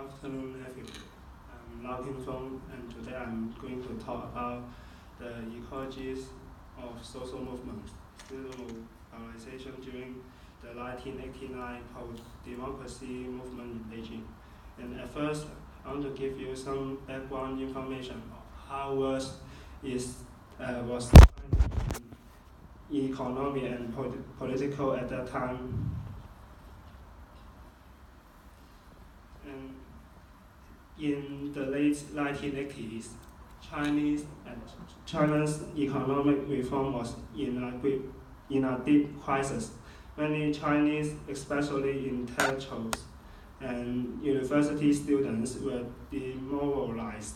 afternoon, everyone. I'm Lao Ping, and today I'm going to talk about the ecologies of social movements, student mobilization during the 1989 post-democracy movement in Beijing. And at first, I want to give you some background information of how was economy and political at that time. And in the late 1980s, China's economic reform was in a deep crisis. Many Chinese, especially intellectuals and university students, were demoralized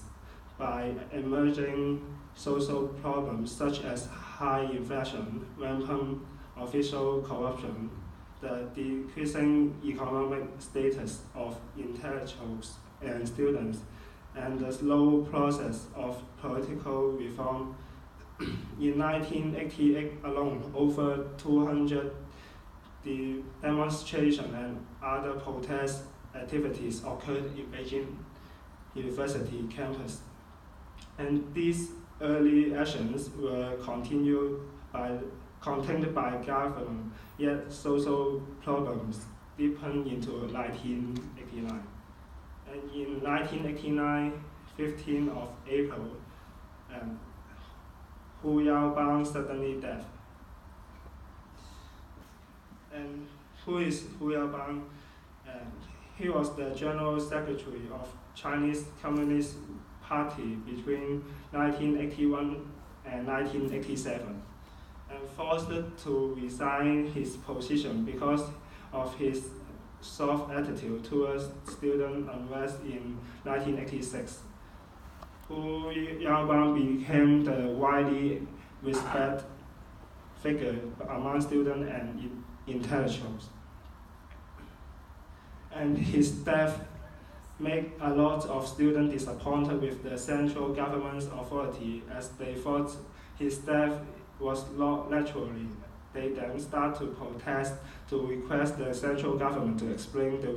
by emerging social problems such as high inflation, rampant official corruption, the decreasing economic status of intellectuals and students, and the slow process of political reform. In 1988 alone, over 200 demonstrations and other protest activities occurred in Beijing University campus. And these early actions were contained by government, yet social problems deepened into 1989. And in 1989, 15th of April, Hu Yaobang suddenly died. And who is Hu Yaobang? He was the General Secretary of Chinese Communist Party between 1981 and 1987, and forced to resign his position because of his soft attitude towards student unrest in 1986. Hu Yaobang became the widely respected figure among students and intellectuals. And his death made a lot of students disappointed with the central government's authority, as they thought his death was not naturally. They then start to protest to request the central government to explain the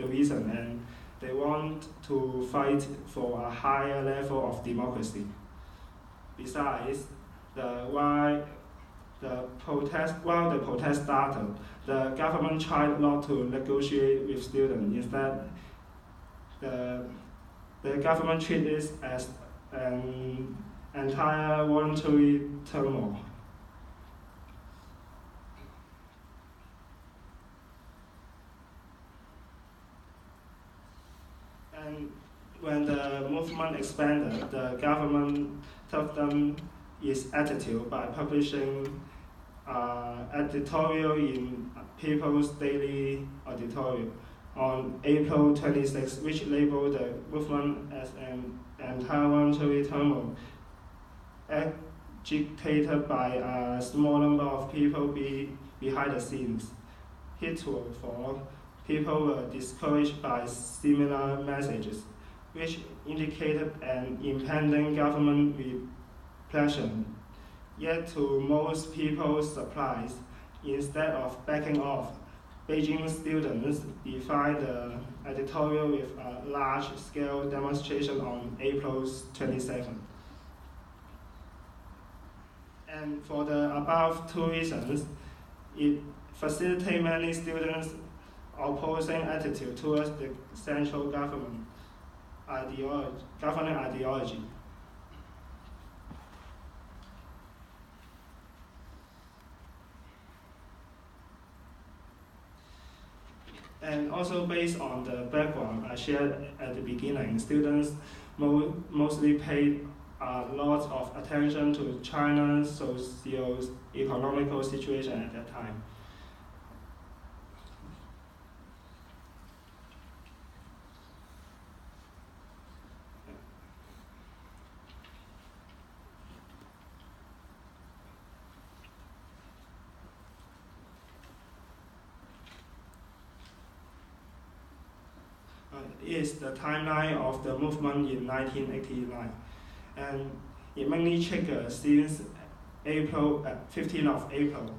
reason, and they want to fight for a higher level of democracy. Besides, while the protest started, the government tried not to negotiate with students. Instead, the government treated it as an entire voluntary turmoil. And when the movement expanded, the government toughened its attitude by publishing editorial in People's Daily editorial on April 26, which labeled the movement as an entire voluntary turmoil, agitated by a small number of people behind the scenes. Heretofore, people were discouraged by similar messages, which indicated an impending government repression. Yet to most people's surprise, instead of backing off, Beijing students defied the editorial with a large-scale demonstration on April 27. And for the above two reasons, it facilitated many students' opposing attitude towards the central government governing ideology. And also based on the background I shared at the beginning, students mostly paid a lot of attention to China's socio-economical situation at that time. Is the timeline of the movement in 1989, and it mainly triggered since 15th of April,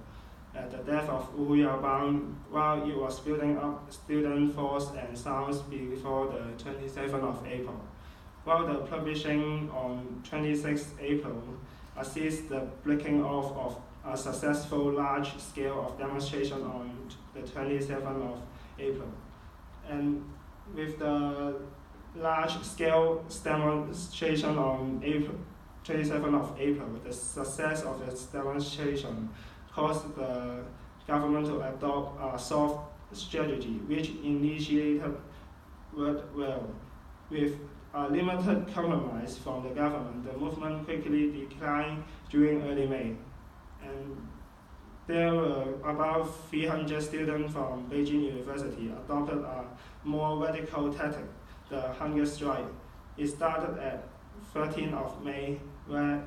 the death of Wu Yaobang while it was building up student force and sounds before the 27th of April. While the publishing on 26 April assists the breaking off of a successful large scale of demonstration on the 27th of April. And with the large scale demonstration on 27th of April, the success of its demonstration caused the government to adopt a soft strategy, which initiated worked well. With a limited compromise from the government, the movement quickly declined during early May. And there were about 300 students from Beijing University adopted a more radical tactic, the hunger strike. It started at 13th of May, where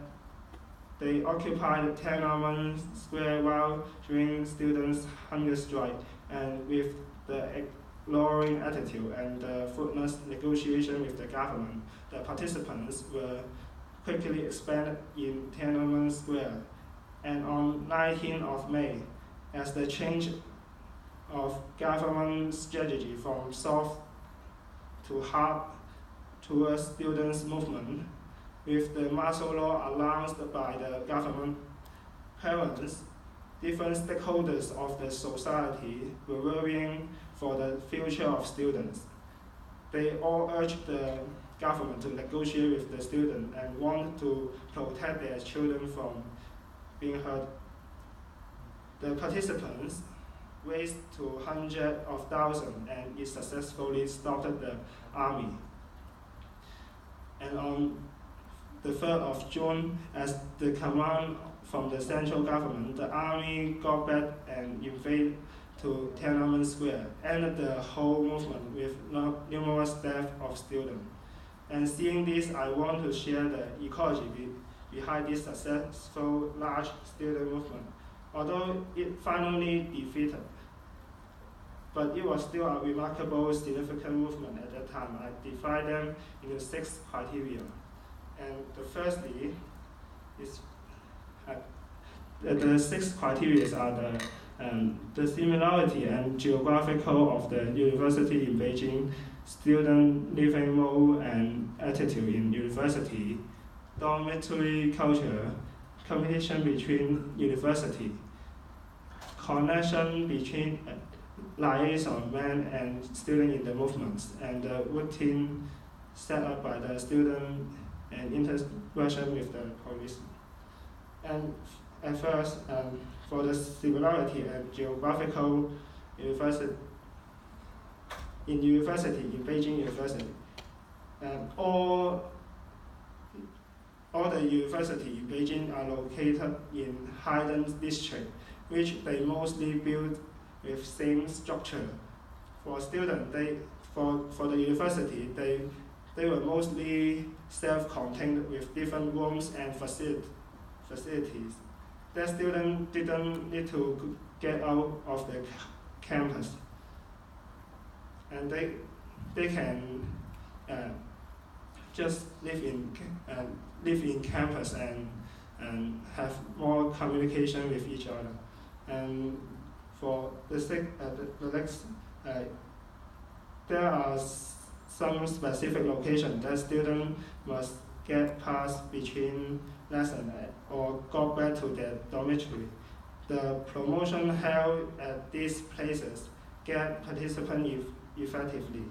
they occupied Tiananmen Square while during students' hunger strike, and with the ignoring attitude and the fruitless negotiation with the government, the participants were quickly expanded in Tiananmen Square. And on 19th of May, as the change of government strategy from soft to hard towards students' movement, with the martial law announced by the government, parents, different stakeholders of the society were worrying for the future of students. They all urged the government to negotiate with the students and wanted to protect their children from being hurt. The participants raised to hundreds of thousands, and it successfully stopped the army. And on the 3rd of June, as the command from the central government, the army got back and invaded to Tiananmen Square, ended the whole movement with numerous deaths of students. And seeing this, I want to share the ecology behind this successful large student movement. Although it finally defeated, but it was still a remarkable, significant movement at that time. I divide them into 6 criteria. And the firstly is the 6 criteria are the similarity and geographical of the university in Beijing, student living mode and attitude in university, dormitory culture, competition between university, connection between liaison men and student in the movements, and the routine set up by the student and interaction with the police. And at first, for the similarity and geographical university in Beijing University, all the university in Beijing are located in Highlands District, which they mostly built with same structure. For students, for the university, they were mostly self-contained with different rooms and facilities. The students didn't need to get out of the campus, and they can just live in campus and have more communication with each other. And for the next, there are some specific locations that students must get past between lessons or go back to their dormitory. The promotion held at these places get participants effectively.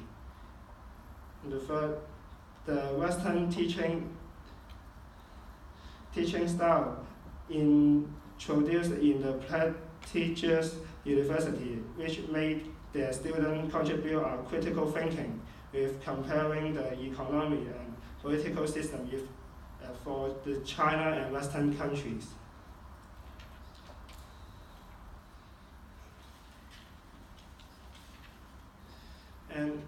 The third, the Western teaching style introduced in the prestigious university, which made their students contribute a critical thinking with comparing the economic and political system for the China and Western countries. And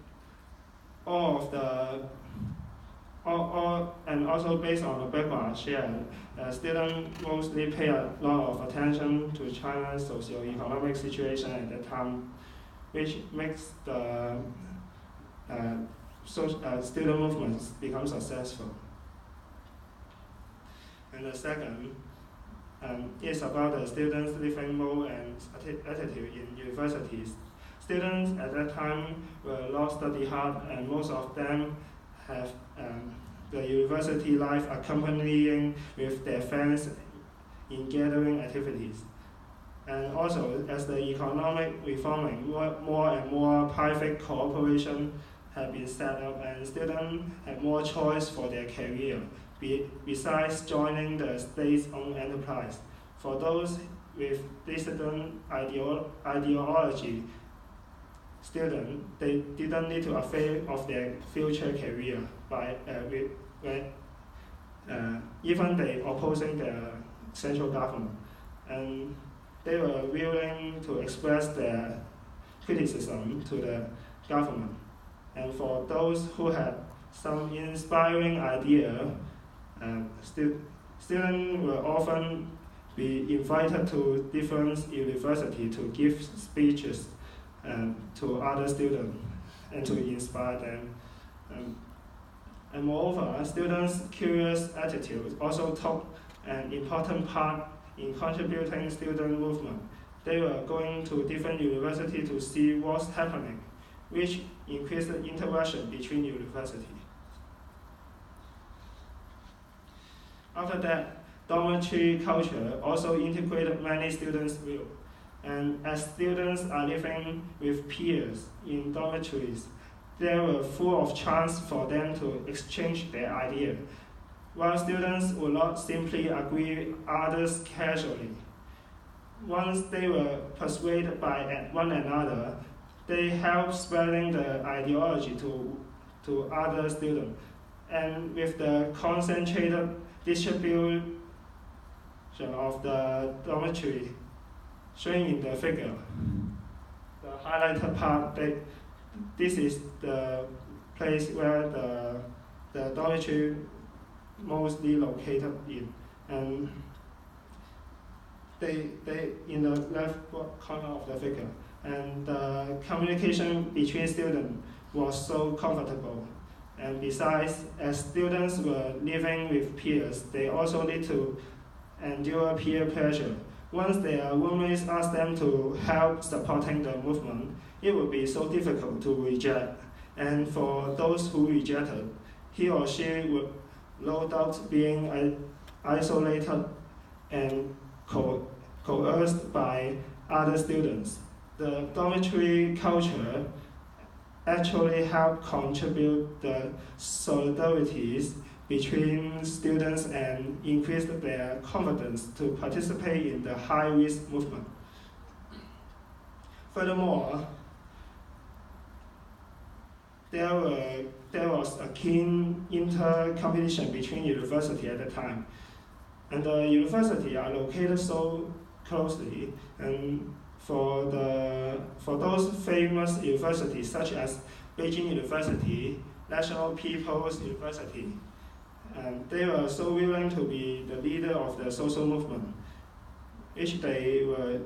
and also based on the background shared, students mostly pay a lot of attention to China's socio-economic situation at that time, which makes the student movements become successful. And the second, It's about the students' living mode and attitude in universities. Students at that time were not study hard, and most of them have the university life accompanying with their friends in gathering activities. And also, as the economic reforming, more and more private cooperation have been set up, and students have more choice for their career, besides joining the state-owned enterprise. For those with dissident ideology, students, they didn't need to afraid of their future career even they opposing the central government, and they were willing to express their criticism to the government. And for those who had some inspiring idea, students will often be invited to different universities to give speeches to other students and to inspire them. And moreover, students' curious attitude also took an important part in contributing student movement. They were going to different universities to see what's happening, which increased the interaction between universities. After that, dormitory culture also integrated many students' views. And as students are living with peers in dormitories, they were full of chance for them to exchange their ideas, while students would not simply agree with others casually. Once they were persuaded by one another, they helped spreading the ideology to other students. And with the concentrated distribution of the dormitory shown in the figure, the highlighted part, this is the place where the dormitory mostly located in, and they in the left corner of the figure, and the communication between students was so comfortable. And besides, as students were living with peers, they also need to endure peer pressure. Once their roommates asked them to help supporting the movement, it would be so difficult to reject. And for those who rejected, he or she would no doubt being isolated and coerced by other students. The dormitory culture actually helped contribute the solidarities between students and increased their confidence to participate in the high-risk movement. Furthermore, there was a keen inter-competition between universities at the time, and the universities are located so closely. And for those famous universities such as Beijing University, National People's University, and they were so willing to be the leader of the social movement, which they were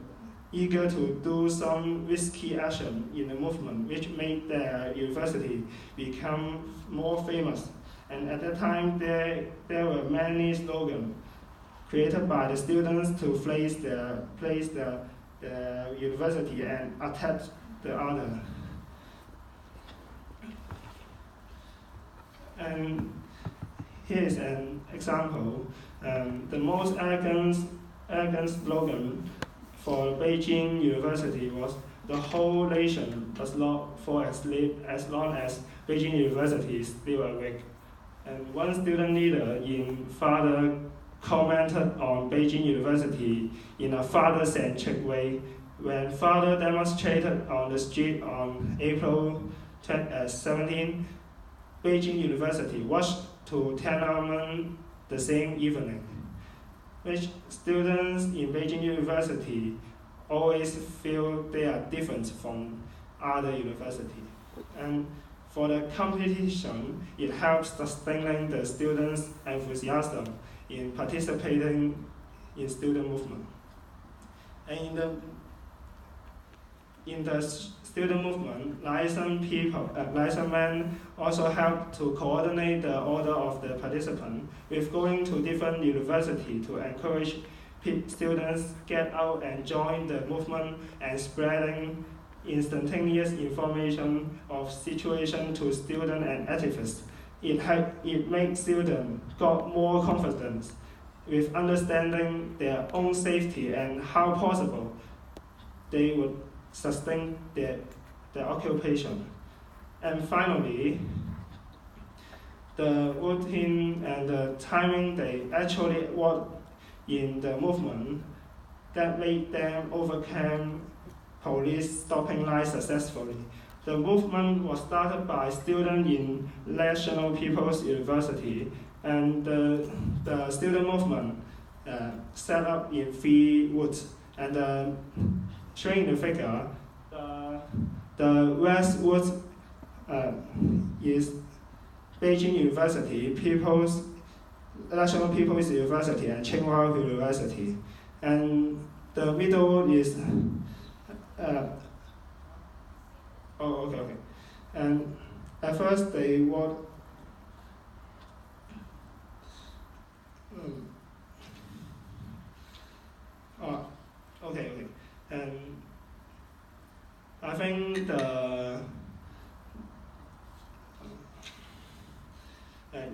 eager to do some risky action in the movement, which made their university become more famous. And at that time, there were many slogans created by the students to place the university and attack the other. And here is an example. The most arrogant slogan for Beijing University was, "The whole nation does not fall asleep as long as Beijing University is still awake." And one student leader in Father commented on Beijing University in a father-centric way when Father demonstrated on the street on April 17. Beijing University was to Tiananmen the same evening, which students in Beijing University always feel they are different from other universities. And for the competition, it helps sustaining the students' enthusiasm in participating in student movement. And in the student movement, licensed men also help to coordinate the order of the participants with going to different universities to encourage students get out and join the movement and spreading instantaneous information of situation to students and activists. It makes students got more confidence with understanding their own safety and how possible they would sustain their occupation. And finally, the routine and the timing they actually work in the movement that made them overcome police stopping line successfully. The movement was started by students in National People's University, and the student movement set up in 3 routes. And showing the figure, the west route is Beijing University, National People's University, and Tsinghua University. And the middle is okay. And at first they work. Okay. And I think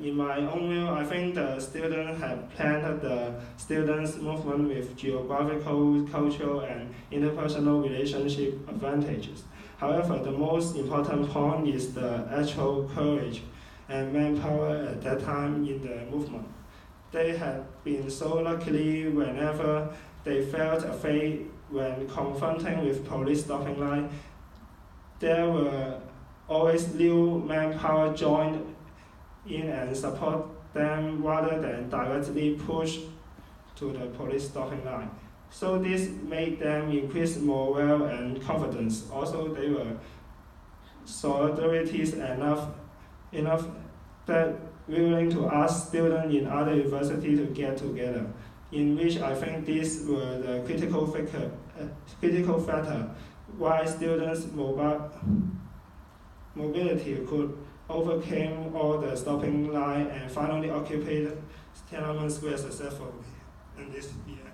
in my own view, I think the students have planted the students' movement with geographical, cultural, and interpersonal relationship advantages. However, the most important point is the actual courage and manpower at that time in the movement. They had been so lucky whenever they felt afraid when confronting with police stopping line. There were always new manpower joined in and support them rather than directly push to the police stopping line. So this made them increase morale and confidence. Also, they were solidarities enough that willing to ask students in other universities to get together, in which I think these were the critical factor why students' mobility could overcame all the stopping line and finally occupied Tiananmen Square successfully in this year.